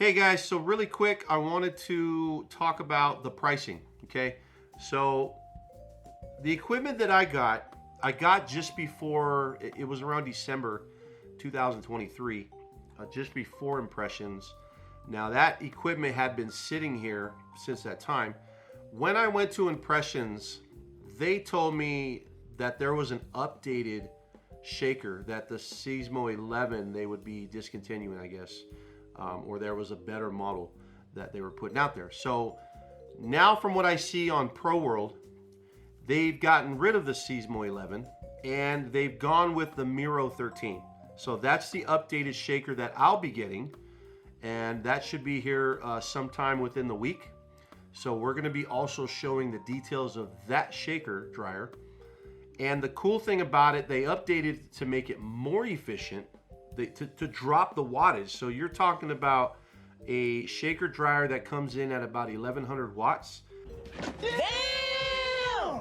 Hey guys, so really quick, I wanted to talk about the pricing, okay? So the equipment that I got just before, it was around December 2023, just before Impressions. Now that equipment had been sitting here since that time. When I went to Impressions, they told me that there was an updated shaker, that the Seismo 11 they would be discontinuing, I guess. Or there was a better model that they were putting out there. So now from what I see on Pro World, they've gotten rid of the Seismo 11 and they've gone with the Miro 13. So that's the updated shaker that I'll be getting, and that should be here sometime within the week. So we're going to be also showing the details of that shaker dryer. And the cool thing about it, they updated to make it more efficient, to drop the wattage. So you're talking about a shaker dryer that comes in at about 1100 watts. Damn!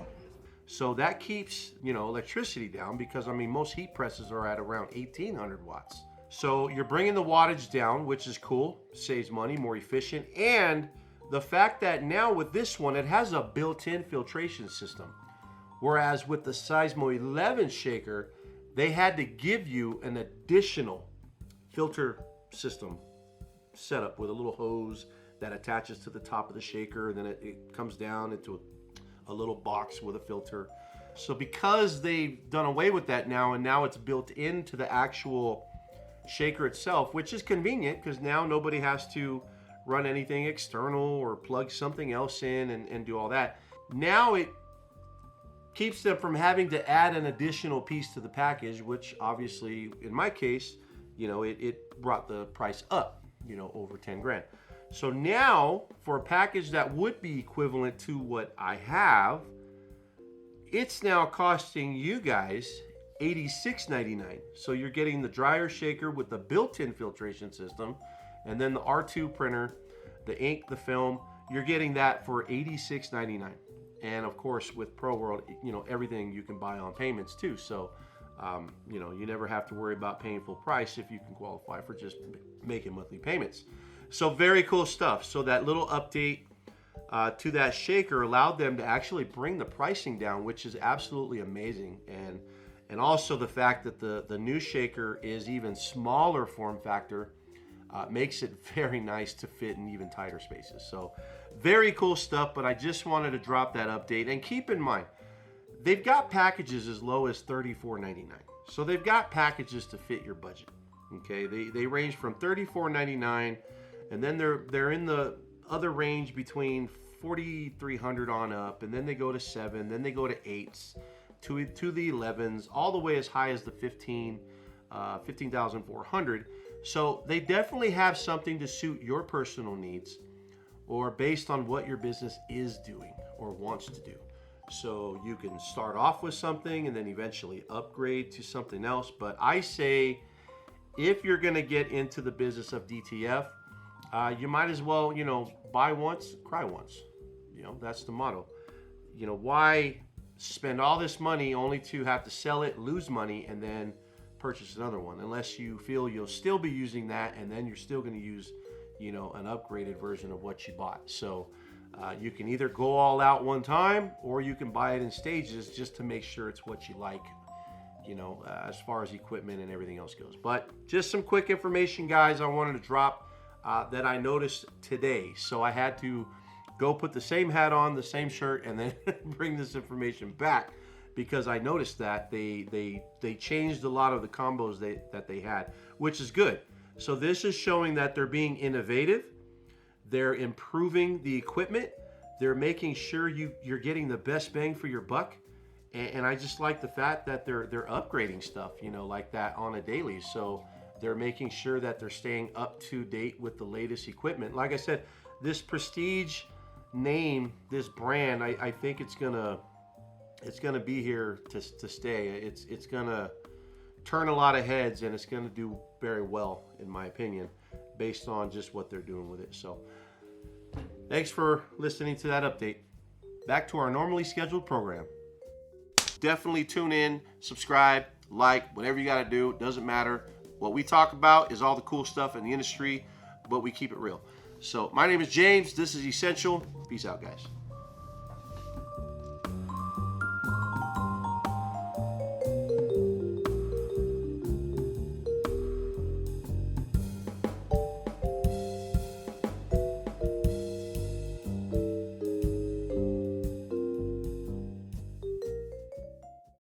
So that keeps, electricity down, because I mean most heat presses are at around 1800 watts. So you're bringing the wattage down, which is cool, saves money, more efficient. And the fact that now with this one, it has a built-in filtration system. Whereas with the Seismo 11 shaker, they had to give you an additional filter system setup with a little hose that attaches to the top of the shaker, and then it comes down into a little box with a filter. So because they've done away with that now, and now it's built into the actual shaker itself, which is convenient because now nobody has to run anything external or plug something else in and do all that. Now it keeps them from having to add an additional piece to the package, which obviously in my case, it brought the price up, over 10 grand. So now for a package that would be equivalent to what I have, it's now costing you guys $86.99. So you're getting the dryer shaker with the built-in filtration system, and then the R2 printer, the ink, the film, you're getting that for $86.99. And of course, with Pro World, everything you can buy on payments too. So, you never have to worry about paying full price if you can qualify for just making monthly payments. So very cool stuff. So that little update to that shaker allowed them to actually bring the pricing down, which is absolutely amazing. And also the fact that the new shaker is even smaller form factor makes it very nice to fit in even tighter spaces. So very cool stuff, but I just wanted to drop that update. And keep in mind, they've got packages as low as $34.99. So they've got packages to fit your budget. Okay, they range from $34.99, and then they're in the other range between $4,300 on up, and then they go to 7, then they go to 8s, to the 11s, all the way as high as the 15,400. So they definitely have something to suit your personal needs, or based on what your business is doing or wants to do. So you can start off with something and then eventually upgrade to something else. But I say, if you're gonna get into the business of DTF, you might as well, buy once, cry once. That's the motto. Why spend all this money only to have to sell it, lose money, and then purchase another one, unless you feel you'll still be using that, and then you're still going to use, an upgraded version of what you bought. So you can either go all out one time, or you can buy it in stages just to make sure it's what you like, as far as equipment and everything else goes. But just some quick information, guys, I wanted to drop that I noticed today. So I had to go put the same hat on, the same shirt, and then bring this information back, because I noticed that they changed a lot of the combos that they had, which is good. So this is showing that they're being innovative. They're improving the equipment. They're making sure you're getting the best bang for your buck. And I just like the fact that they're upgrading stuff, like that on a daily. So they're making sure that they're staying up to date with the latest equipment. Like I said, this Prestige name, this brand, I think it's gonna be here to stay. It's gonna turn a lot of heads, and it's gonna do very well, in my opinion, based on just what they're doing with it. So thanks for listening to that update. Back to our normally scheduled program. Definitely tune in, subscribe, like, whatever you gotta do, doesn't matter. What we talk about is all the cool stuff in the industry, but we keep it real. So my name is James. This is Essential. Peace out, guys.